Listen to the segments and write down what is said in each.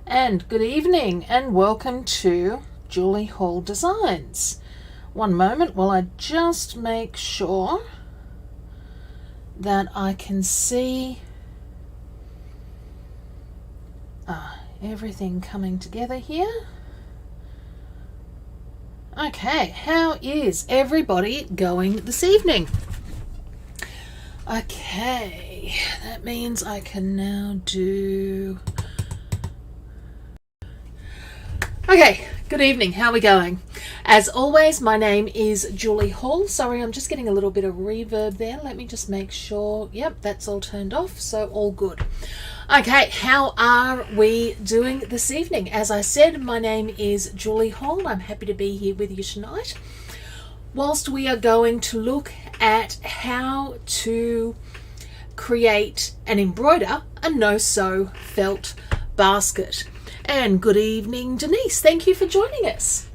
And good evening and welcome to Julie Hall Designs. One moment while I just make sure that I can see everything coming together here. Okay, how is everybody going this evening? Okay, that means I can now do... Okay, good evening, how are we going? As always, my name is Julie Hall. Sorry, I'm just getting a little bit of reverb there. Let me just make sure. Yep, that's all turned off, so all good. Okay, how are we doing this evening? As I said, my name is Julie Hall. I'm happy to be here with you tonight. Whilst we are going to look at how to create and embroider a no-sew felt basket. And good evening, Denise. Thank you for joining us.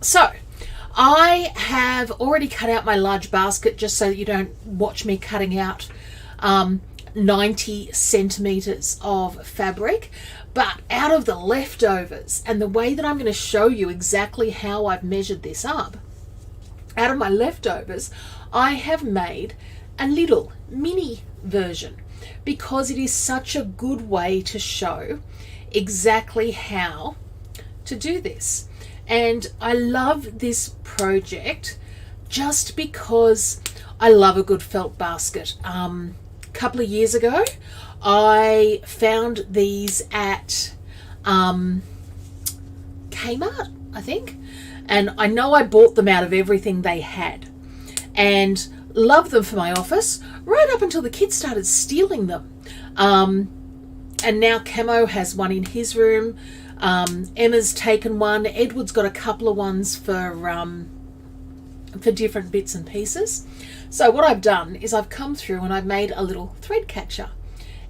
So I have already cut out my large basket just so that you don't watch me cutting out 90 centimeters of fabric. But out of the leftovers, and the way that I'm going to show you exactly how I've measured this up, out of my leftovers, I have made a little mini version because it is such a good way to show exactly how to do this. And I love this project just because I love a good felt basket. A couple of years ago, I found these at Kmart, I think. And I know I bought them out of everything they had. And loved them for my office, right up until the kids started stealing them. And now Camo has one in his room. Emma's taken one. Edward's got a couple of ones for different bits and pieces. So what I've done is I've come through and I've made a little thread catcher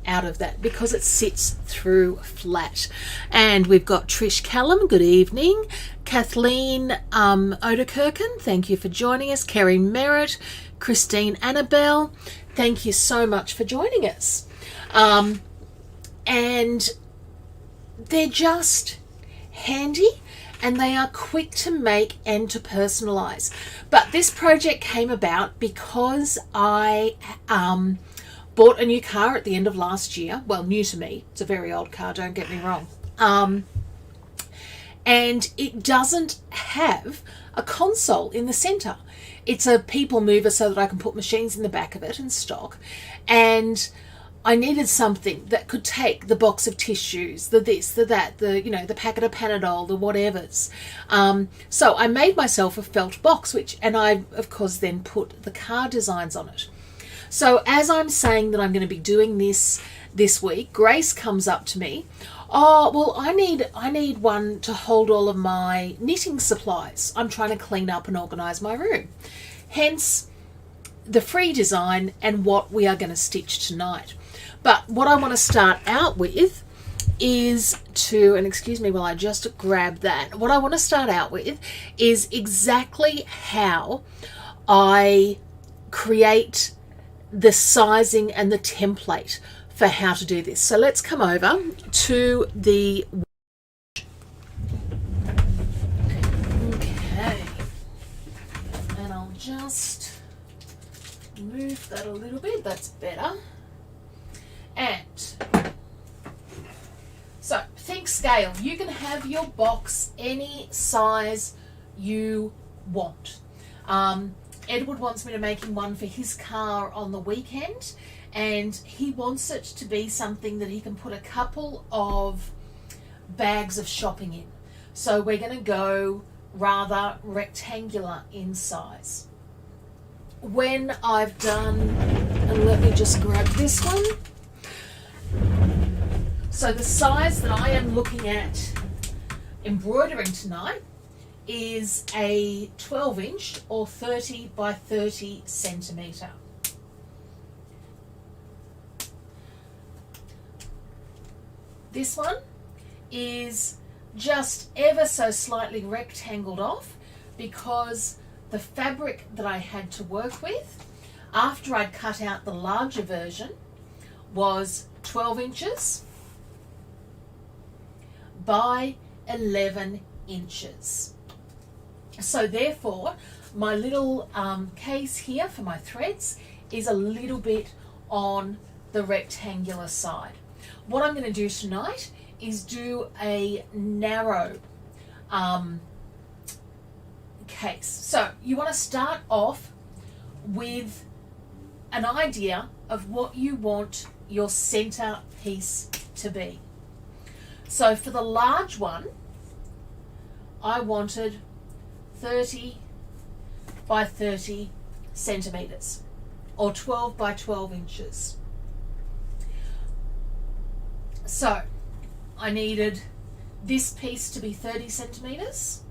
out of that because it sits through flat. And we've got Trish Callum, good evening. Kathleen Oderkirken, thank you for joining us. Kerry Merritt, Christine Annabelle, thank you so much for joining us. And they're just handy and they are quick to make and to personalize. But this project came about because I bought a new car at the end of last year. Well, new to me. It's a very old car, don't get me wrong. And it doesn't have a console in the center. It's a people mover so that I can put machines in the back of it and stock. And I needed something that could take the box of tissues, the this, the that, the packet of Panadol, the whatevers. So I made myself a felt box, and I, of course, then put the car designs on it. So as I'm saying that I'm going to be doing this week, Grace comes up to me. Oh, well, I need one to hold all of my knitting supplies. I'm trying to clean up and organise my room. Hence, the free design and what we are going to stitch tonight. But what I want to start out with is and excuse me while I just grab that. What I want to start out with is exactly how I create the sizing and the template for how to do this. So let's come over to the... Okay. And I'll just move that a little bit. That's better. And so think scale. You can have your box any size you want. Edward wants me to make him one for his car on the weekend, and he wants it to be something that he can put a couple of bags of shopping in. So we're going to go rather rectangular in size. When I've done, and let me just grab this one. So the size that I am looking at embroidering tonight is a 12-inch or 30 by 30 centimetre. This one is just ever so slightly rectangled off because the fabric that I had to work with after I'd cut out the larger version was 12 inches by 11 inches. So therefore, my little case here for my threads is a little bit on the rectangular side. What I'm going to do tonight is do a narrow case. So you want to start off with an idea of what you want your center piece to be. So for the large one, I wanted 30 by 30 centimeters, or 12 by 12 inches. So I needed this piece to be 30 centimeters,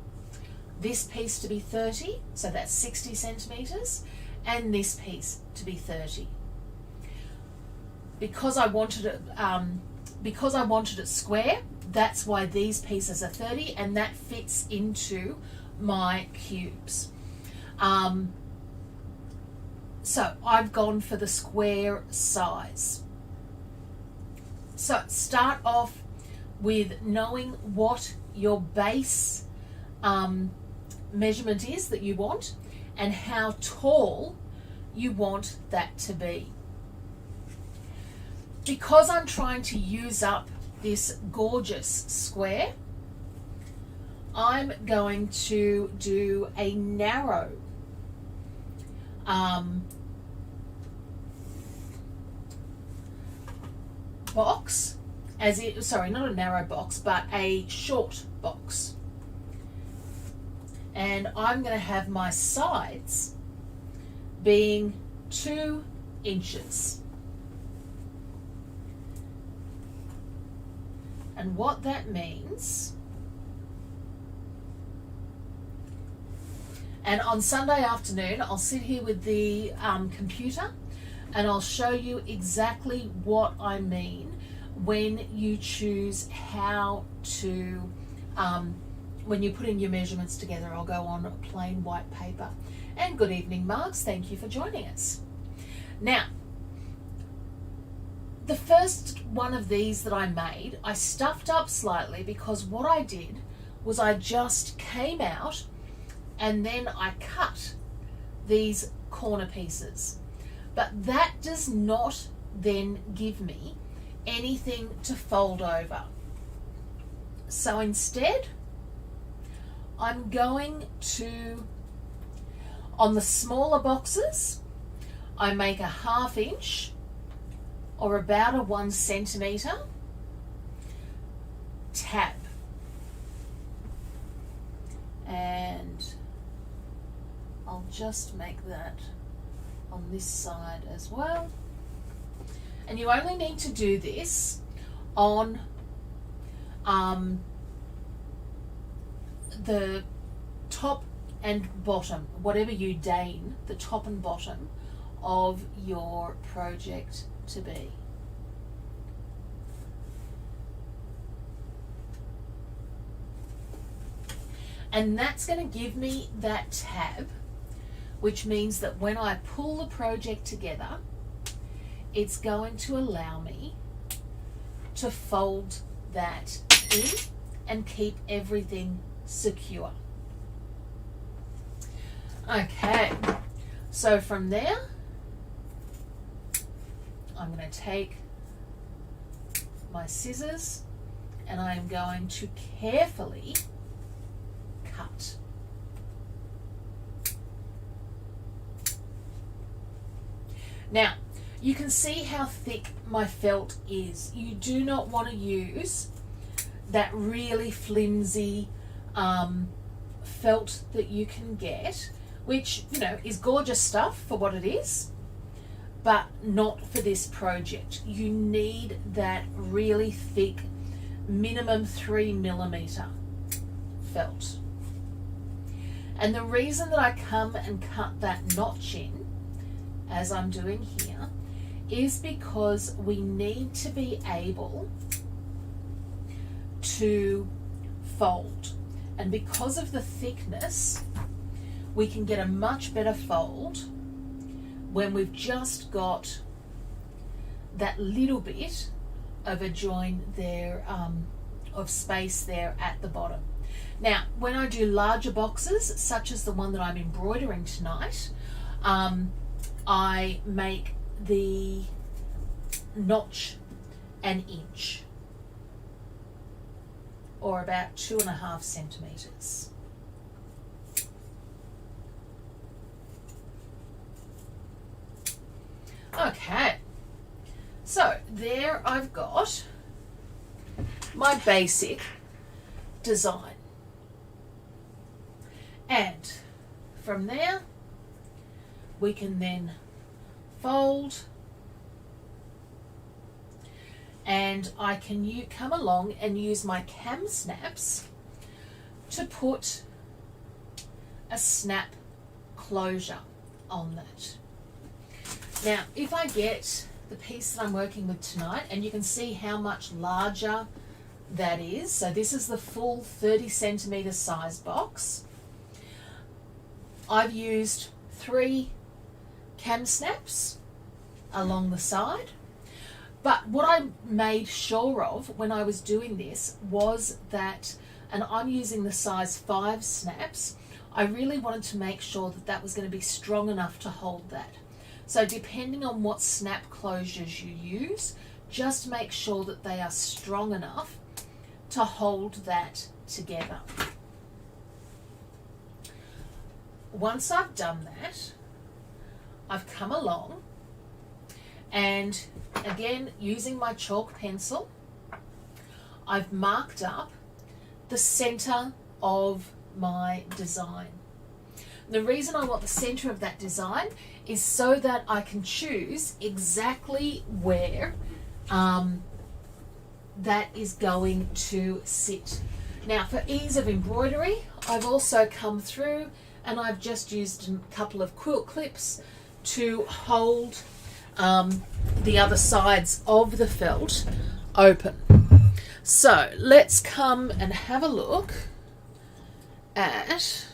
this piece to be 30, so that's 60 centimeters, and this piece to be 30. Because I wanted it square, that's why these pieces are 30, and that fits into my cubes. So I've gone for the square size. So start off with knowing what your base measurement is that you want and how tall you want that to be. Because I'm trying to use up this gorgeous square, I'm going to do a narrow box, not a narrow box, but a short box. And I'm going to have my sides being 2 inches. And what that means, and on Sunday afternoon, I'll sit here with the computer and I'll show you exactly what I mean when you choose how to, when you put in your measurements together. I'll go on a plain white paper. And good evening, Marks. Thank you for joining us. Now, the first one of these that I made, I stuffed up slightly because what I did was I just came out and then I cut these corner pieces. But that does not then give me anything to fold over. So instead, I'm going to, on the smaller boxes, I make a 1/2 inch or about a 1 centimeter tab. And I'll just make that on this side as well. And you only need to do this on the top and bottom, whatever you deign the top and bottom of your project to be. And that's going to give me that tab, which means that when I pull the project together, it's going to allow me to fold that in and keep everything secure. Okay, so from there, I'm going to take my scissors and I am going to carefully cut. Now, you can see how thick my felt is. You do not want to use that really flimsy felt that you can get, which, you know, is gorgeous stuff for what it is, but not for this project. You need that really thick, minimum 3mm felt. And the reason that I come and cut that notch in, as I'm doing here, is because we need to be able to fold. And because of the thickness, we can get a much better fold when we've just got that little bit of a join there of space there at the bottom. Now, when I do larger boxes, such as the one that I'm embroidering tonight, I make the notch an inch, or about 2.5 centimeters. Okay, so there I've got my basic design, and from there we can then fold, and I can come along and use my cam snaps to put a snap closure on that. Now, if I get the piece that I'm working with tonight, and you can see how much larger that is. So this is the full 30 centimeter size box. I've used 3 cam snaps along the side. But what I made sure of when I was doing this was that, and I'm using the size 5 snaps, I really wanted to make sure that that was going to be strong enough to hold that. So depending on what snap closures you use, just make sure that they are strong enough to hold that together. Once I've done that, I've come along and again, using my chalk pencil, I've marked up the center of my design. The reason I want the center of that design is so that I can choose exactly where that is going to sit. Now, for ease of embroidery, I've also come through and I've just used a couple of quilt clips to hold the other sides of the felt open. So let's come and have a look at,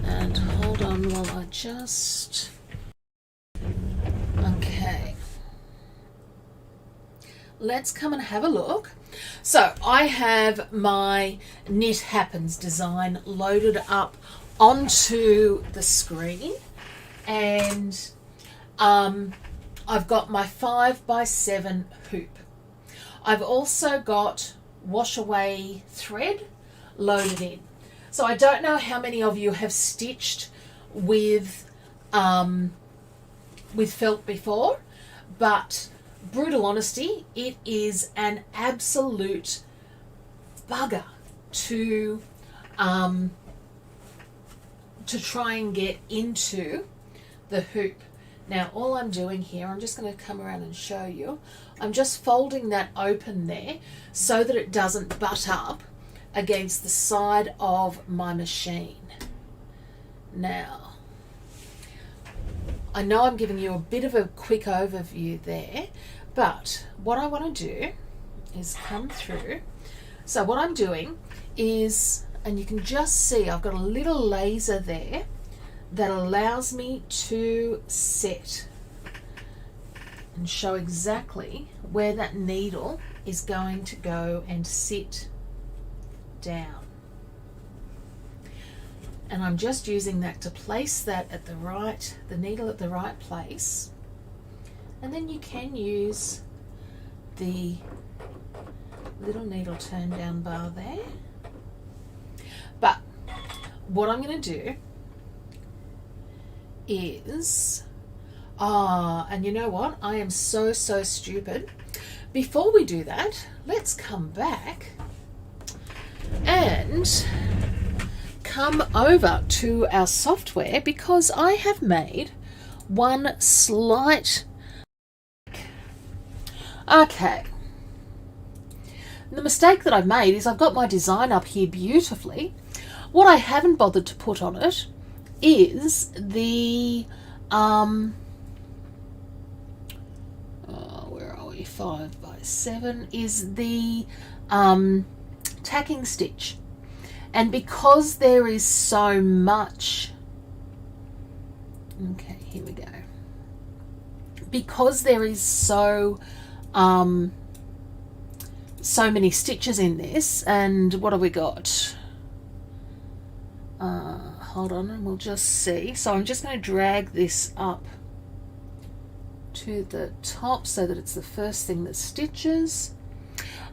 and hold on while I just, okay. Let's come and have a look. So I have my Knit Happens design loaded up onto the screen, and I've got my 5x7 hoop. I've also got wash away thread loaded in. So I don't know how many of you have stitched with felt before, but brutal honesty, it is an absolute bugger to try and get into the hoop. Now all I'm doing here, I'm just going to come around and show you, I'm just folding that open there so that it doesn't butt up against the side of my machine. Now, I know I'm giving you a bit of a quick overview there, but what I want to do is come through. So what I'm doing is, and you can just see I've got a little laser there that allows me to set and show exactly where that needle is going to go and sit down. And I'm just using that to place that at the needle at the right place. And then you can use the little needle turn down bar there. But what I'm going to do is, and you know what? I am so stupid. Before we do that, let's come back and come over to our software, because I have made one slight. Okay. The mistake that I've made is I've got my design up here beautifully. What I haven't bothered to put on it is the where are we, 5x7 is the tacking stitch. And because there is so much, okay, here we go, because there is so so many stitches in this. And what have we got? Hold on, and we'll just see. So I'm just going to drag this up to the top so that it's the first thing that stitches.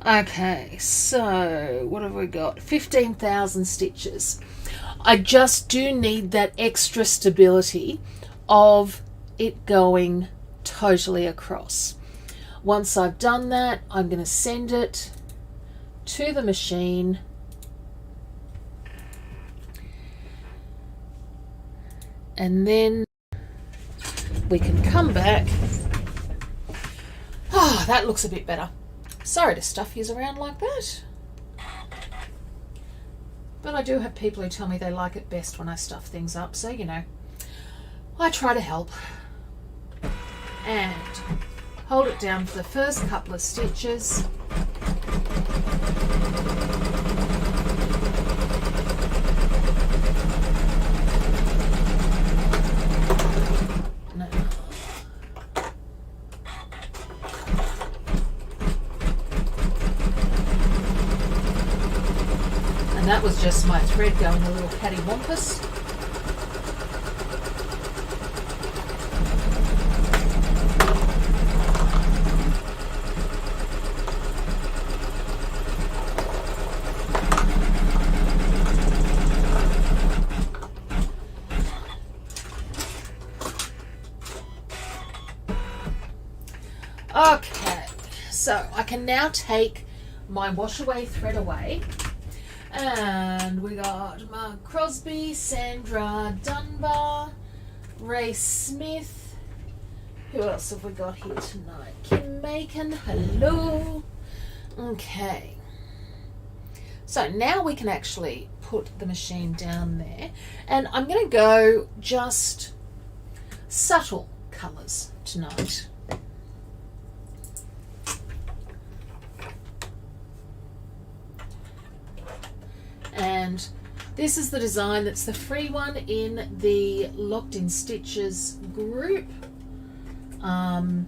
Okay, so what have we got? 15,000 stitches. I just do need that extra stability of it going totally across. Once I've done that, I'm going to send it to the machine. And then we can come back. Oh, that looks a bit better. Sorry to stuff yous around like that. But I do have people who tell me they like it best when I stuff things up, so you know, I try to help. And hold it down for the first couple of stitches. And that was just my thread going a little cattywampus. Okay, so I can now take my wash away thread away. And we got Mark Crosby, Sandra Dunbar, Ray Smith. Who else have we got here tonight? Kim Macon, hello. Okay. So now we can actually put the machine down there. And I'm going to go just subtle colours tonight. And this is the design that's the free one in the Locked in Stitches group. And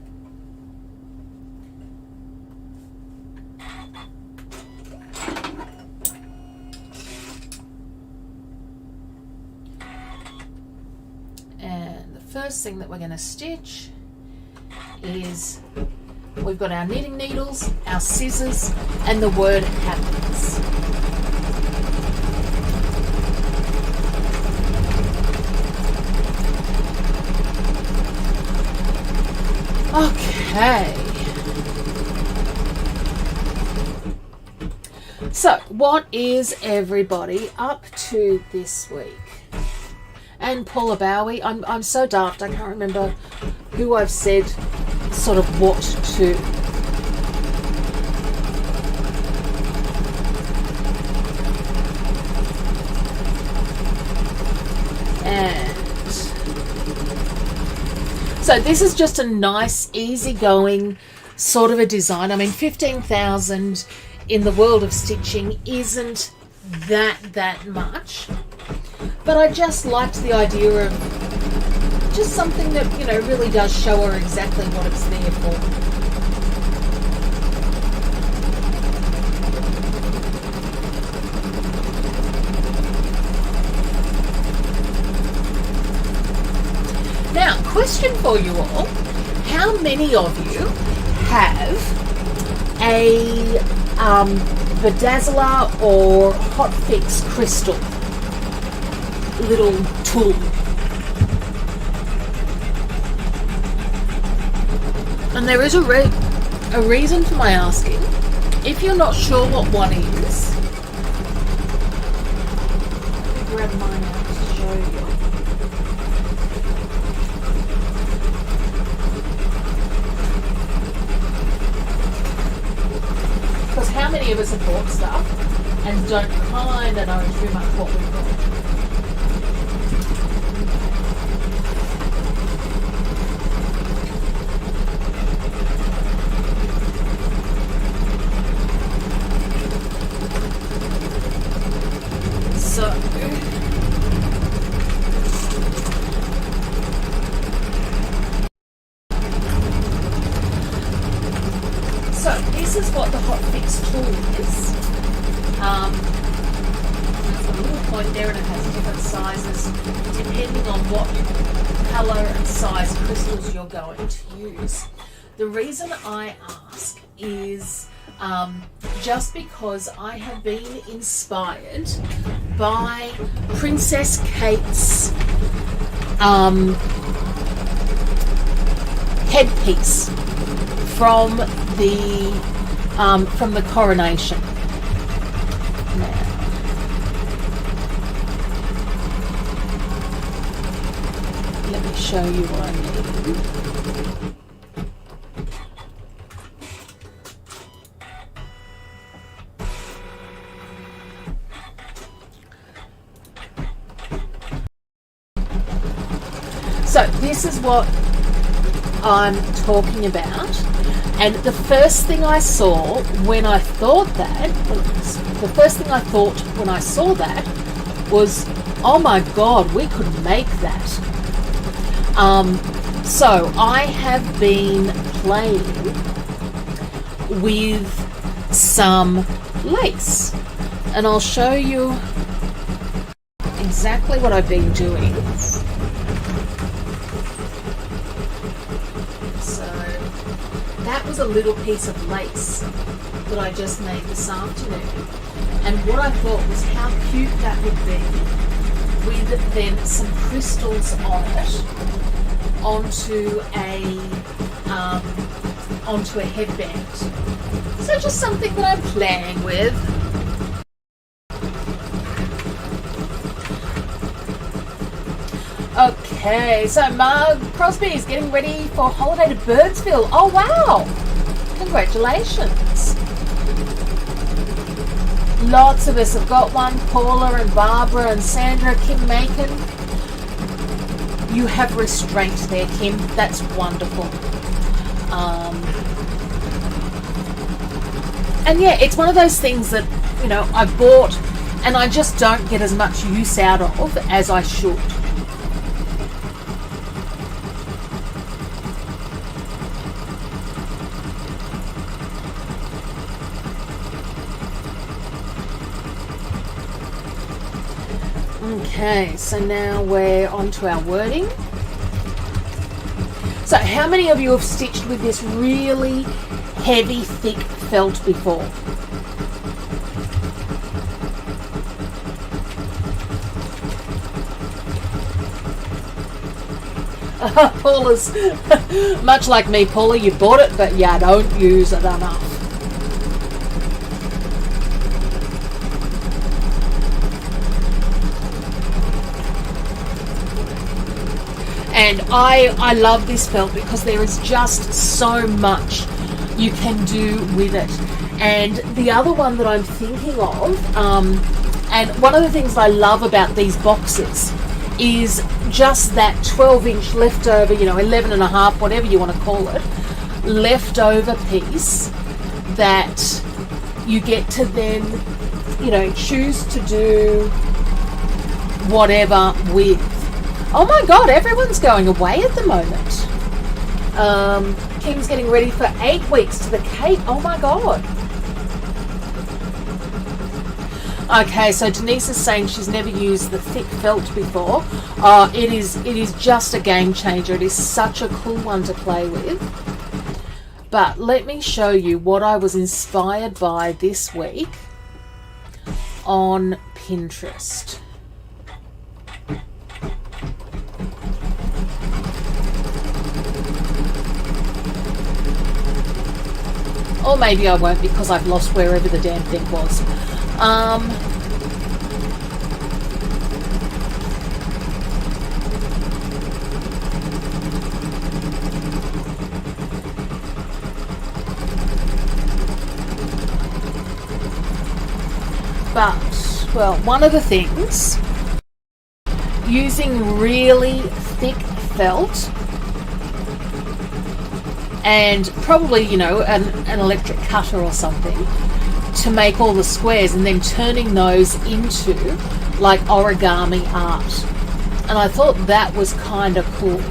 the first thing that we're going to stitch is we've got our knitting needles, our scissors, and the word happens. Okay. So, what is everybody up to this week? And Paula Bowie, I'm so daft, I can't remember who I've said sort of what to. And so this is just a nice, easygoing sort of a design. I mean, 15,000 in the world of stitching isn't that much. But I just liked the idea of just something that, you know, really does show her exactly what it's there for. Now, question for you all. How many of you have a bedazzler or hot fix crystal little tool? And there is a reason for my asking. If you're not sure what one is, let me grab mine out to show you. Because how many of us have bought stuff and don't kind of know too much what we've got? So this is what the hot fix this tool is. There's a little point there and it has different sizes depending on what colour and size crystals you're going to use. The reason I ask is just because I have been inspired by Princess Kate's headpiece from the coronation. Now, let me show you what I mean. So this is what I'm talking about, and the first thing I saw when I thought that, was, oh my God, we could make that. So I have been playing with some lace, and I'll show you exactly what I've been doing. That was a little piece of lace that I just made this afternoon. And what I thought was how cute that would be with then some crystals on it onto a headband. So just something that I'm playing with. Okay, so Marg Crosby is getting ready for holiday to Birdsville. Oh wow! Congratulations. Lots of us have got one. Paula and Barbara and Sandra, Kim Macon. You have restraint there, Kim. That's wonderful. And yeah, it's one of those things that, you know, I bought and I just don't get as much use out of as I should. Okay, so now we're on to our wording. So how many of you have stitched with this really heavy, thick felt before? Paula's, much like me, Paula, you bought it, but you don't use it enough. And I love this felt because there is just so much you can do with it. And the other one that I'm thinking of, and one of the things I love about these boxes is just that 12-inch leftover, 11 and a half, whatever you want to call it, leftover piece that you get to then, choose to do whatever with. Oh my God, everyone's going away at the moment. Kim's getting ready for 8 weeks to the Cape. Oh my God. Okay, so Denise is saying she's never used the thick felt before. It is just a game changer. It is such a cool one to play with. But let me show you what I was inspired by this week on Pinterest. Or maybe I won't because I've lost wherever the damn thing was. But, well, one of the things, using really thick felt, and probably, an electric cutter or something to make all the squares and then turning those into like origami art. And I thought that was kind of cool.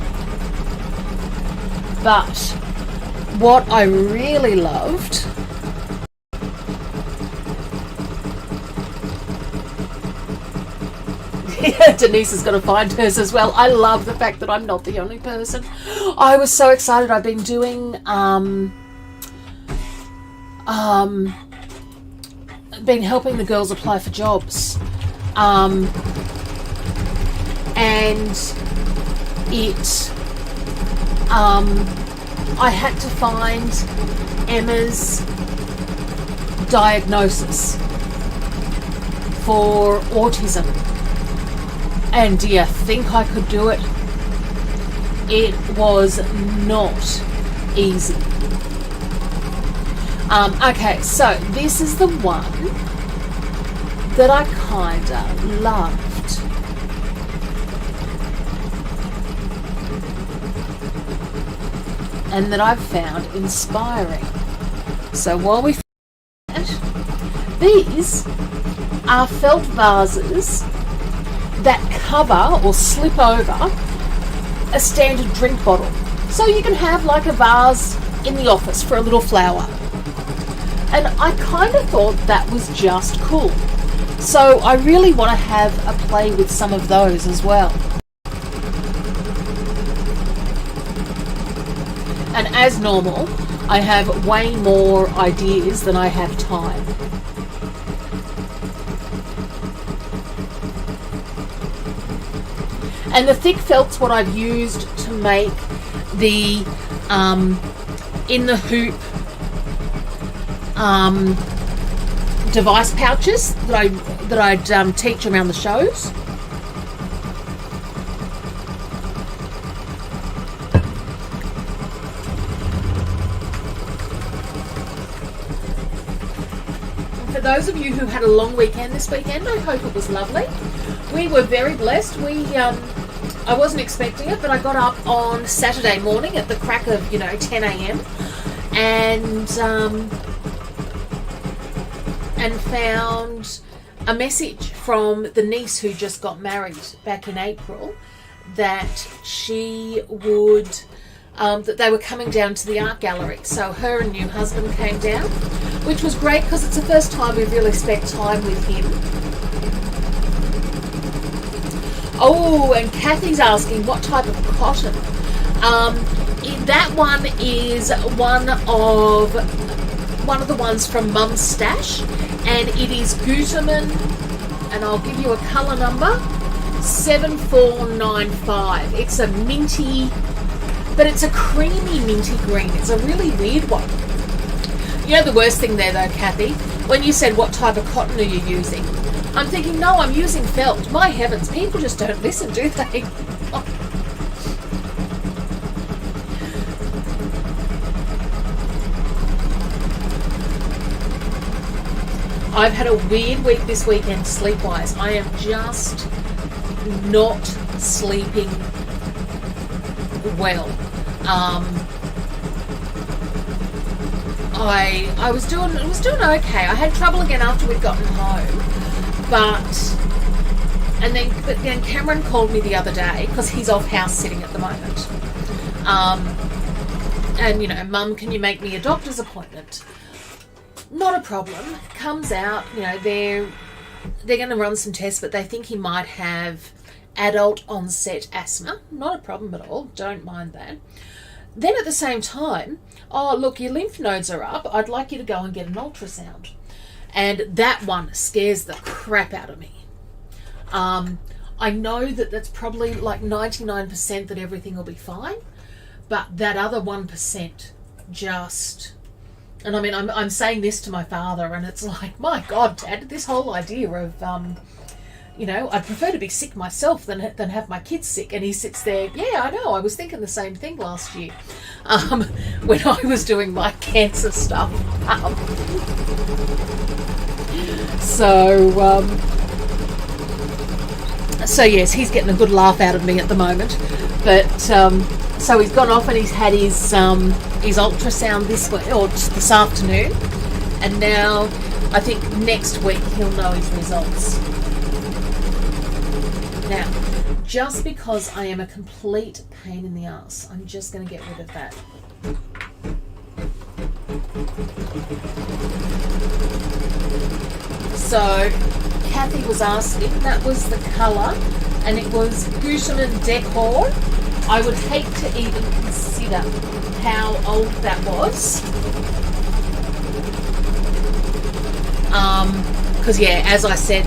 But what I really loved Denise is going to find hers as well. I love the fact that I'm not the only person. I was so excited. I've been doing been helping the girls apply for jobs, and it I had to find Emma's diagnosis for autism, and do you think I could do it? It was not easy. Okay, so this is the one that I kinda loved. And that I've found inspiring. So while we these are felt vases that cover or slip over a standard drink bottle. So you can have like a vase in the office for a little flower. And I kind of thought that was just cool. So I really want to have a play with some of those as well. And as normal, I have way more ideas than I have time. And the thick felt's what I've used to make the in the hoop device pouches that I'd teach around the shows. For those of you who had a long weekend this weekend, I hope it was lovely. We were very blessed. I wasn't expecting it, but I got up on Saturday morning at the crack of 10 a.m. and found a message from the niece who just got married back in April that she would that they were coming down to the art gallery. So her and new husband came down, which was great because it's the first time we've really spent time with him. Oh, and Kathy's asking what type of cotton. That one is one of the ones from Mum's Stash, and it is Gutermann, and I'll give you a colour number, 7495. It's a minty, but it's a creamy minty green. It's a really weird one. You know the worst thing there though, Kathy, when you said what type of cotton are you using, I'm thinking, no, I'm using felt. My heavens, people just don't listen, do they? I've had a weird week this weekend sleep-wise. I am just not sleeping well. I was doing okay. I had trouble again after we'd gotten home, but then Cameron called me the other day because he's off house sitting at the moment. And Mum, can you make me a doctor's appointment? Not a problem. Comes out, they're going to run some tests, but they think he might have adult onset asthma. Not a problem at all. Don't mind that. Then at the same time, oh, look, your lymph nodes are up. I'd like you to go and get an ultrasound. And that one scares the crap out of me. I know that that's probably like 99% that everything will be fine, but that other 1% just... And I mean, I'm saying this to my father, and it's like, my God, Dad, this whole idea of, I'd prefer to be sick myself than have my kids sick. And he sits there, yeah, I know, I was thinking the same thing last year when I was doing my cancer stuff. So yes, he's getting a good laugh out of me at the moment. But so he's gone off and he's had his ultrasound this afternoon, and now I think next week he'll know his results. Now, just because I am a complete pain in the ass, I'm just going to get rid of that. So Kathy was asking, that was the colour, and it was Gutermann Decor. I would hate to even consider how old that was. Because yeah, as I said,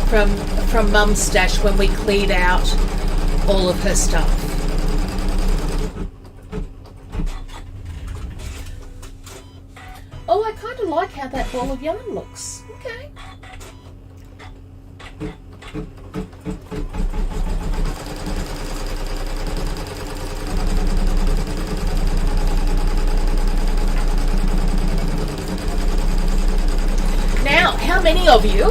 from Mum's stash when we cleared out all of her stuff. Oh, I kind of like how that ball of yarn looks. Okay. Now, how many of you,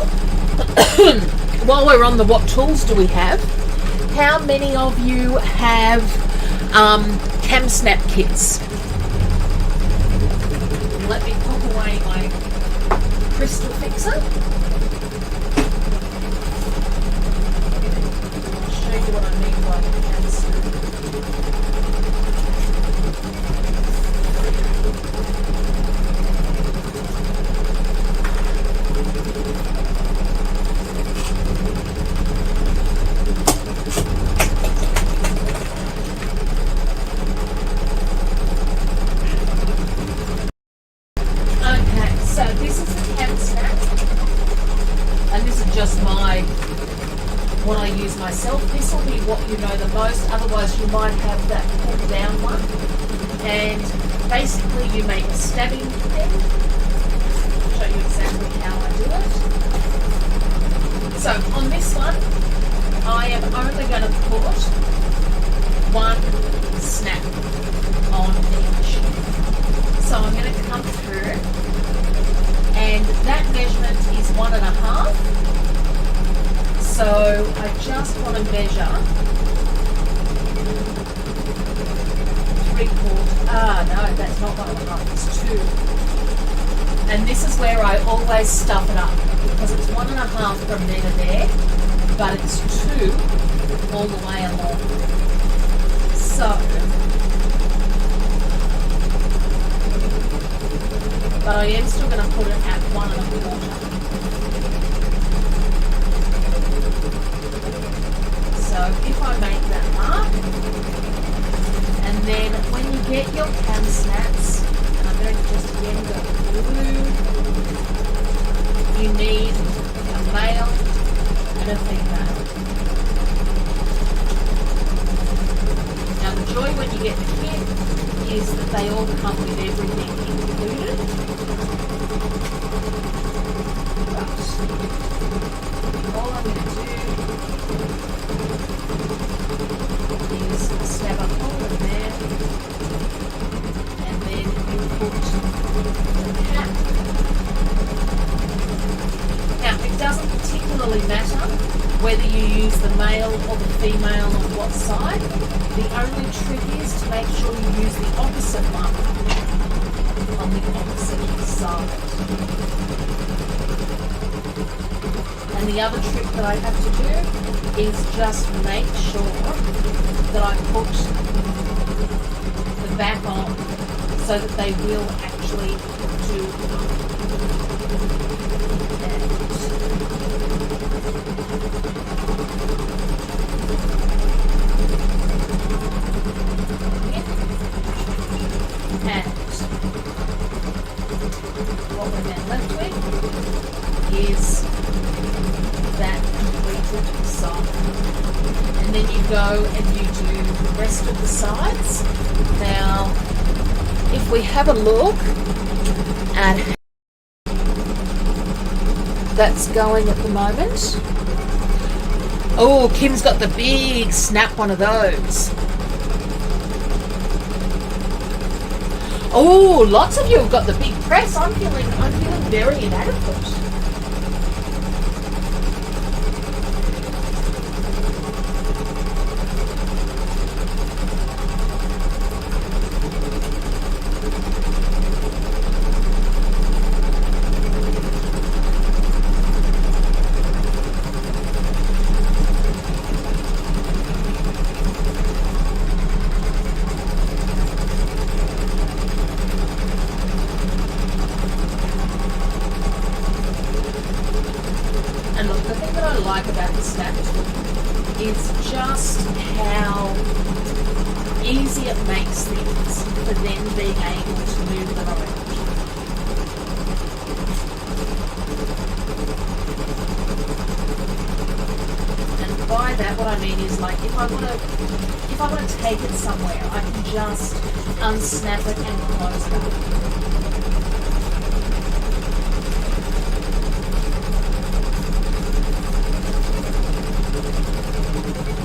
while we're on the what tools do we have, how many of you have cam snap kits? Let me pop away my crystal fixer. I'll show you what I mean by the cam snap. What I use myself. This will be what you know the most, otherwise you might have that pull down one. And basically you make a stabbing thing. I'll show you exactly how I do it. So on this one, I am only going to put one snap on each. So I'm going to come through, and that measurement is 1.5. So I just want to measure 3/4. No, that's not 1.5, it's 2. And this is where I always stuff it up, because it's 1.5 from there to there, but it's 2 all the way along. So, but I am still going to put it at 1.25. So if I make that mark, and then when you get your cam snaps, and I'm going to just again go blue, you need a male and a female. Now the joy when you get the kit is that they all come with everything included. But all I'm going to do is stab a hole in there, and then you put the cap. Now it doesn't particularly matter whether you use the male or the female on what side. The only trick is to make sure you use the opposite one on the opposite side. And the other trick that I have to do is just make sure that I put the back on so that they will actually do and what we're then left with is that completed side. And then you go and you do the rest of the sides. Now, if we have a look at how that's going at the moment. Oh, Kim's got the big snap one of those. Oh, lots of you have got the big press. I'm feeling very inadequate. for then being able to move them around. And by that, what I mean is, like, if I want to take it somewhere, I can just unsnap it and close it up.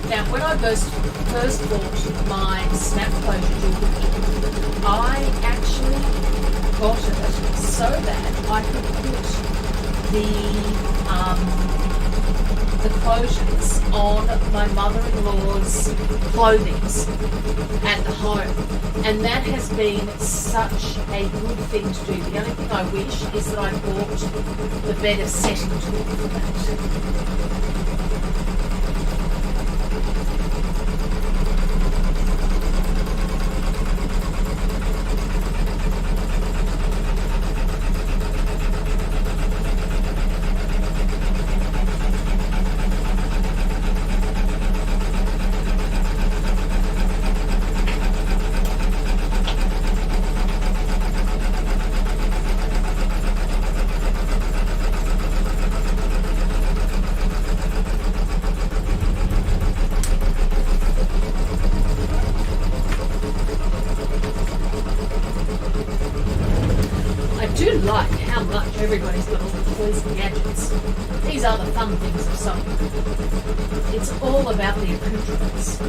Now, when I first bought my snap closure jewelry, I actually got it so that I could put the closures on my mother-in-law's clothing at the home, and that has been such a good thing to do. The only thing I wish is that I bought the better setting tool for that. Like how much everybody's got all the toys and gadgets. These are the fun things of sewing. It's all about the accoutrements.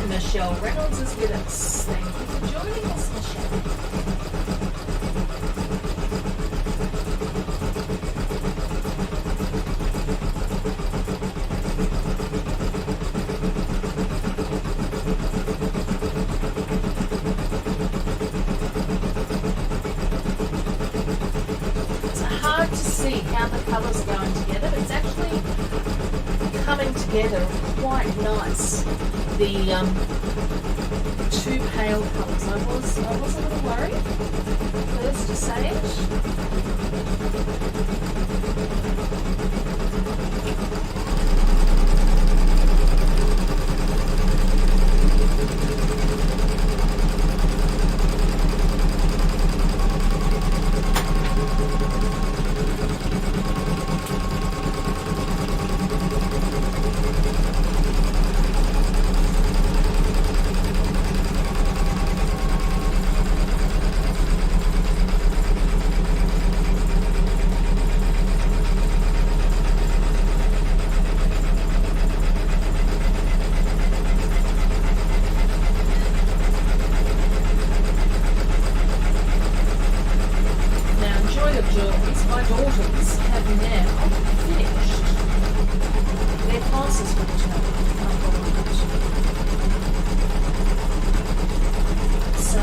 Michelle Reynolds is with us. Thank you for joining us, Michelle. It's hard to see how the colours are going together, but it's actually coming together quite nice. The two pale colours. I was a little worried first to say it. My daughters have now finished their classes for the term. So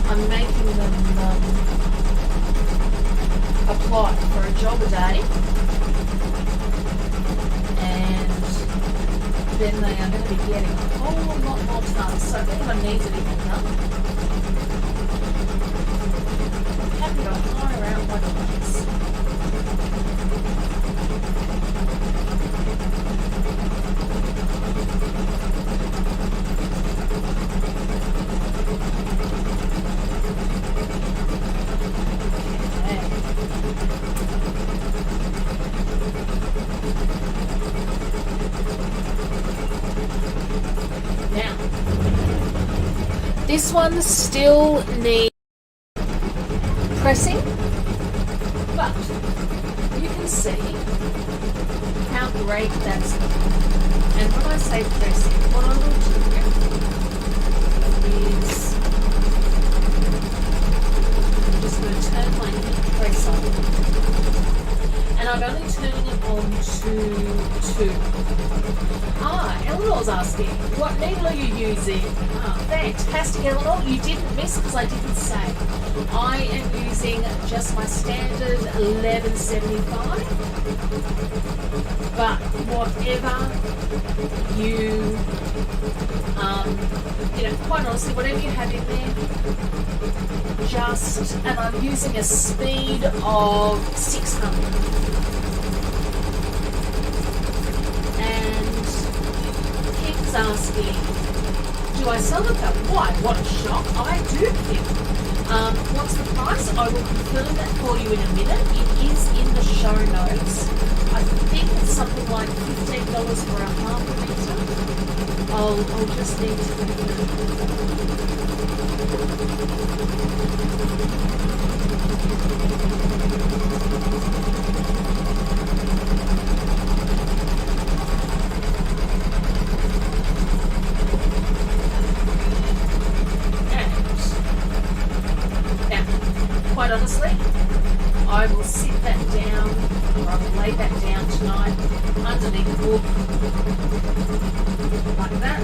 I'm making them apply for a job a day, and then they are going to be getting a whole lot more tasks. So if anyone needs anything done, happy to hire out my daughters. Now, this one still needs pressing, but you can see how great that's looking. And when I say pressing, what I will do is I'm just going to turn my heat press on, and I'm only turning it on to 2. Eleanor's asking, what needle are you using? Fantastic, Eleanor. You didn't miss because I didn't say. I am using just my standard 1175, but whatever you, quite honestly, whatever you have in there, and I'm using a speed of 600. And Kim's asking, do I sell it though? Why? What a shock. I do, Kim. What's the price? I will confirm that for you in a minute. It is in the show notes. I think it's something like $15 for a half a metre. I'll just need to confirm. Quite honestly, I will sit that down, or I will lay that down tonight underneath the book, like that.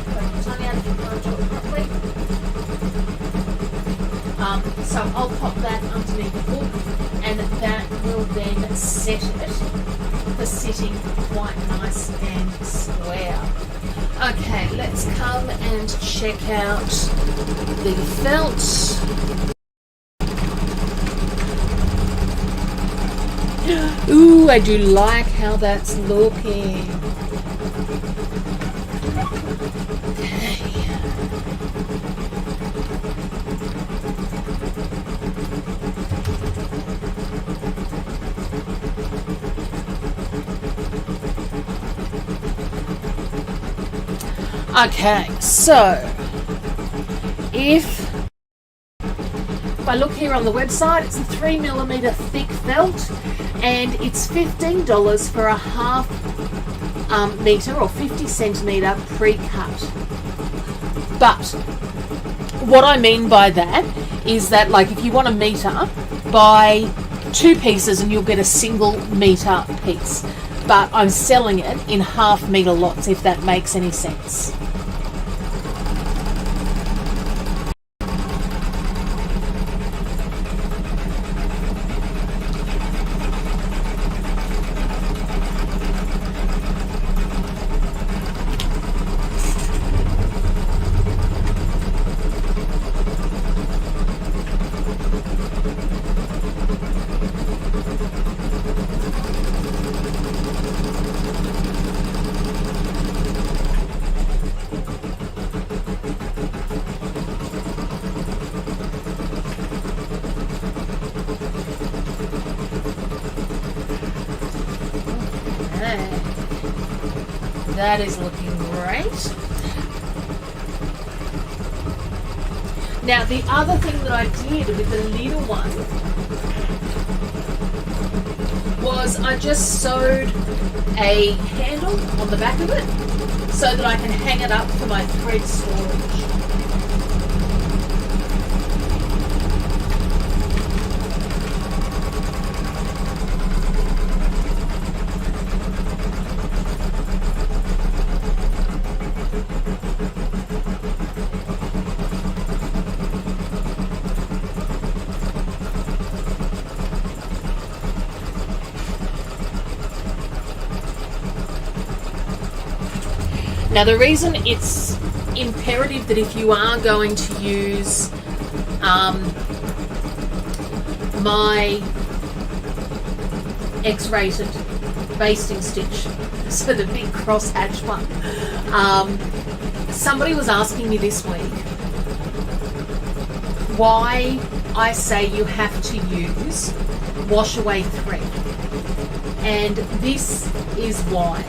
Put your tongue out if you can't do it properly. So I'll pop that underneath the book, and that will then set it for sitting quite nice and square. Okay, let's come and check out the felt. Ooh, I do like how that's looking. Okay, so if I look here on the website, it's a 3mm thick felt, and it's $15 for a half metre or 50 centimetre pre-cut. But what I mean by that is that, like, if you want a metre, buy 2 pieces and you'll get a single metre piece. But I'm selling it in half metre lots, if that makes any sense. That is looking great. Now, the other thing that I did with the little one was I just sewed a handle on the back of it so that I can hang it up for my thread storage. Now, the reason it's imperative that if you are going to use my X-rated basting stitch, so the big cross-hatch one, somebody was asking me this week why I say you have to use wash-away thread, and this is why.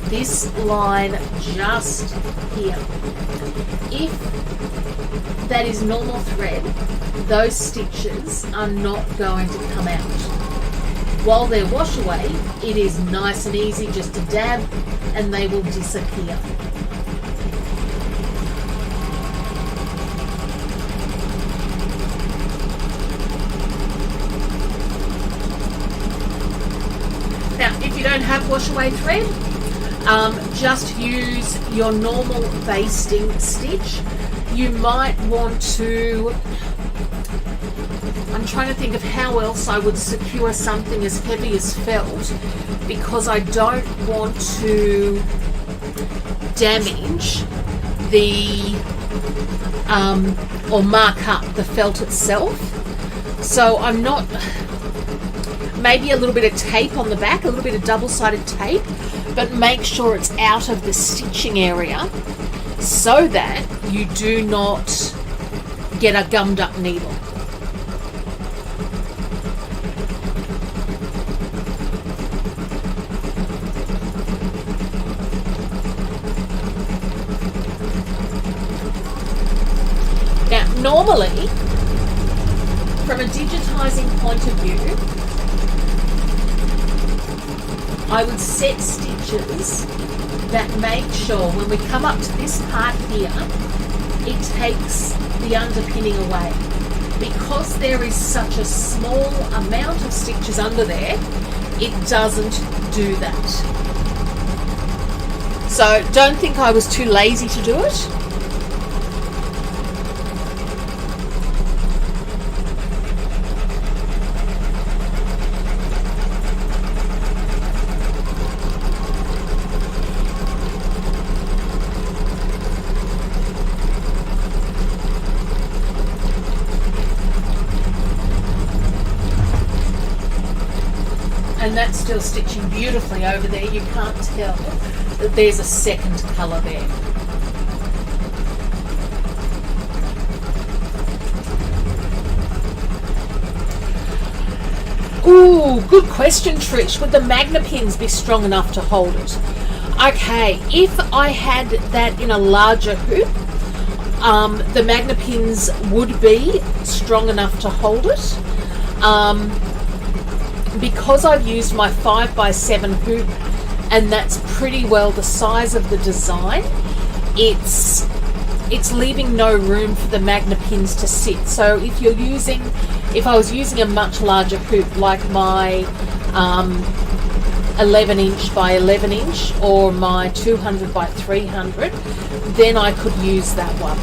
This line just here, if that is normal thread, those stitches are not going to come out. While they're wash away, it is nice and easy just to dab and they will disappear. Now, if you don't have wash away thread, just use your normal basting stitch you might want to, I'm trying to think of how else I would secure something as heavy as felt, because I don't want to damage the or mark up the felt itself. So I'm not, maybe a little bit of tape on the back, a little bit of double-sided tape, but make sure it's out of the stitching area so that you do not get a gummed up needle. Now, normally, from a digitizing point of view, I would set stitches that make sure when we come up to this part here, it takes the underpinning away. Because there is such a small amount of stitches under there, it doesn't do that. So don't think I was too lazy to do it. And that's still stitching beautifully over there. You can't tell that there's a second colour there. Ooh, good question, Trish. Would the magna pins be strong enough to hold it? Okay, if I had that in a larger hoop, the magna pins would be strong enough to hold it. Because I've used my 5x7 hoop, and that's pretty well the size of the design, it's leaving no room for the magna pins to sit. So if I was using a much larger hoop like my 11 inch by 11 inch or my 200 by 300, then I could use that one.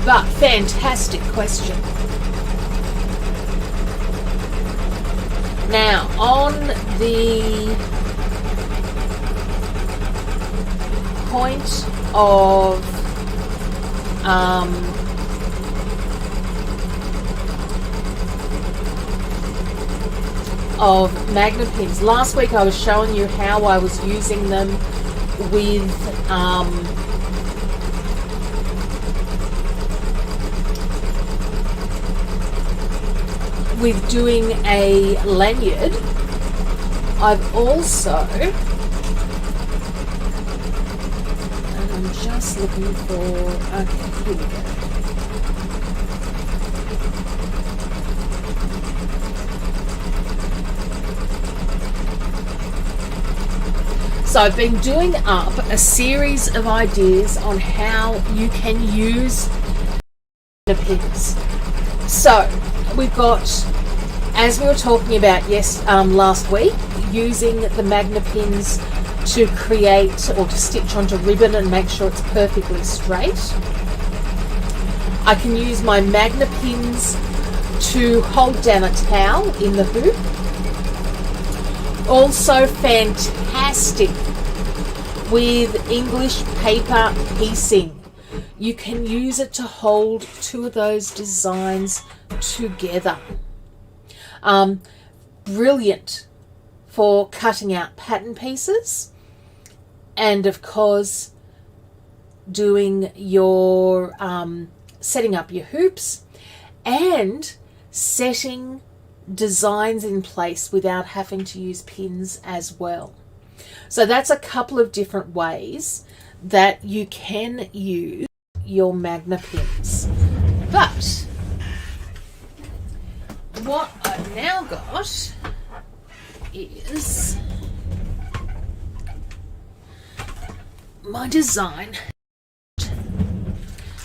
But fantastic question. Now, on the point of magna pins, last week I was showing you how I was using them with doing a lanyard. I've also, and I'm just looking for, okay, here we go. So I've been doing up a series of ideas on how you can use the pins. So we've got, as we were talking about last week, using the magna pins to create or to stitch onto ribbon and make sure it's perfectly straight. I can use my magna pins to hold down a towel in the hoop. Also fantastic with English paper piecing. You can use it to hold two of those designs together. Brilliant for cutting out pattern pieces, and of course doing your setting up your hoops and setting designs in place without having to use pins as well. So that's a couple of different ways that you can use your magna pins. But what I've now got is my design.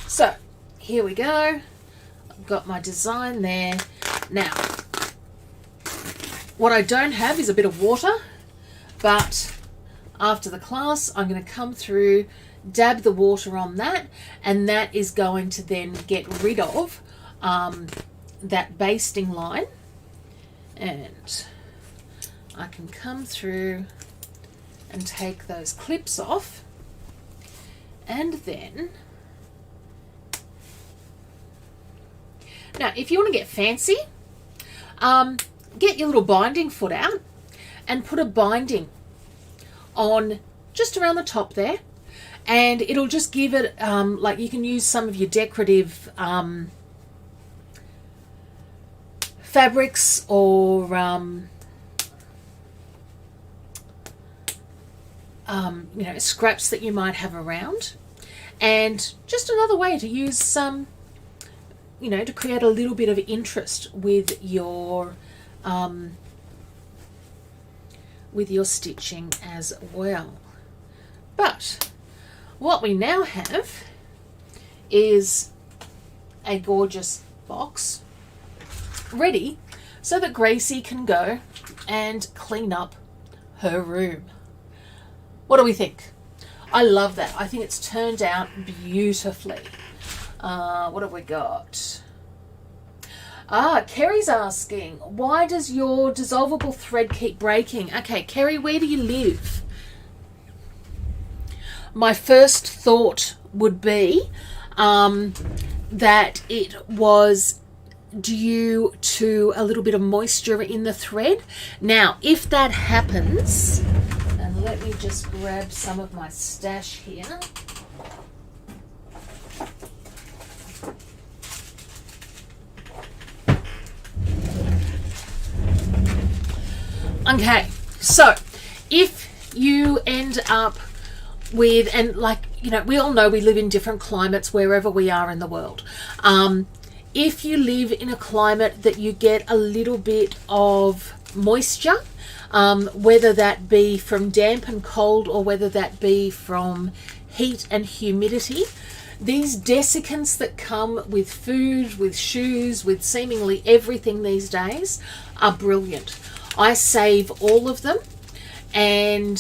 So here we go. I've got my design there. Now, what I don't have is a bit of water, but after the class I'm going to come through dab the water on that, and that is going to then get rid of that basting line. And I can come through and take those clips off, and then now if you want to get fancy, get your little binding foot out and put a binding on just around the top there, and it'll just give it like you can use some of your decorative fabrics or you know, scraps that you might have around, and just another way to use some, you know, to create a little bit of interest with your stitching as well. But what we now have is a gorgeous box ready so that Gracie can go and clean up her room. What do we think? I love that. I think it's turned out beautifully. What have we got? Kerry's asking, why does your dissolvable thread keep breaking? Okay, Kerry, where do you live? My first thought would be that it was due to a little bit of moisture in the thread. Now, if that happens, and let me just grab some of my stash here. Okay, so if you end up with, and like, you know, we all know we live in different climates wherever we are in the world. If you live in a climate that you get a little bit of moisture, whether that be from damp and cold or whether that be from heat and humidity, these desiccants that come with food, with shoes, with seemingly everything these days are brilliant. I save all of them, and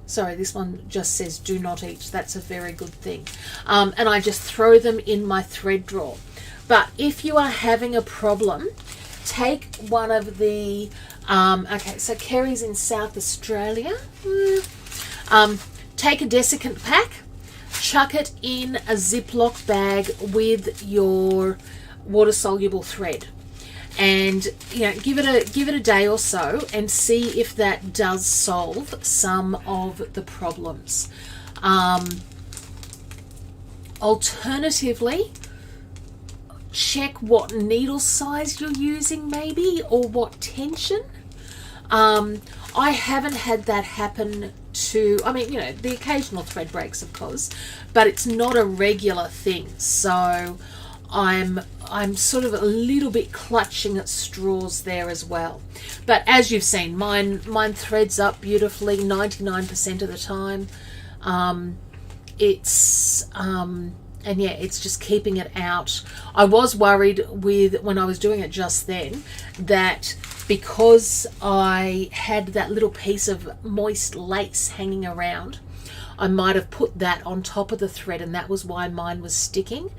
sorry, this one just says do not eat. That's a very good thing. And I just throw them in my thread drawer. But if you are having a problem, take one of the, okay, so Kerry's in South Australia. Take a desiccant pack, chuck it in a Ziploc bag with your water-soluble thread. And you know, give it a day or so and see if that does solve some of the problems. Alternatively, check what needle size you're using, maybe, or what tension. I haven't had that happen to, I mean, you know, the occasional thread breaks, of course, but it's not a regular thing. So I'm sort of a little bit clutching at straws there as well. But as you've seen, mine threads up beautifully 99% of the time. And yeah, it's just keeping it out. I was worried when I was doing it just then that because I had that little piece of moist lace hanging around, I might have put that on top of the thread, and that was why mine was sticking.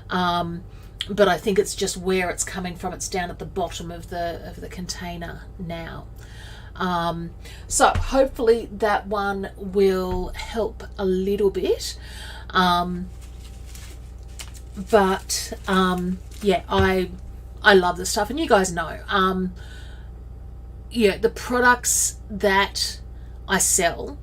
But I think it's just where it's coming from. It's down at the bottom of the container now. So hopefully that one will help a little bit. But yeah, I love this stuff, and you guys know, yeah, the products that I sell,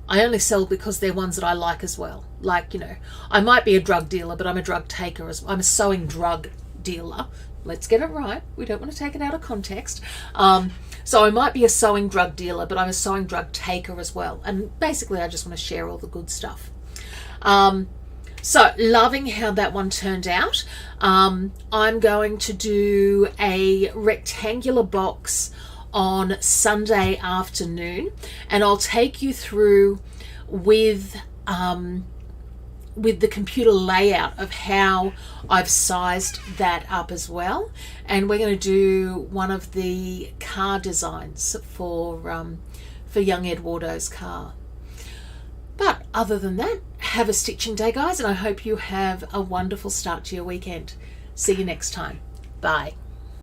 I only sell because they're ones that I like as well. Like, you know, I might be a drug dealer, but I'm a drug taker as well. I'm a sewing drug dealer. Let's get it right. We don't want to take it out of context. So I might be a sewing drug dealer, but I'm a sewing drug taker as well. And basically, I just want to share all the good stuff. So loving how that one turned out. I'm going to do a rectangular box on Sunday afternoon, and I'll take you through with the computer layout of how I've sized that up as well. And we're going to do one of the car designs for young Eduardo's car. But other than that, have a stitching day, guys, and I hope you have a wonderful start to your weekend. See you next time. Bye.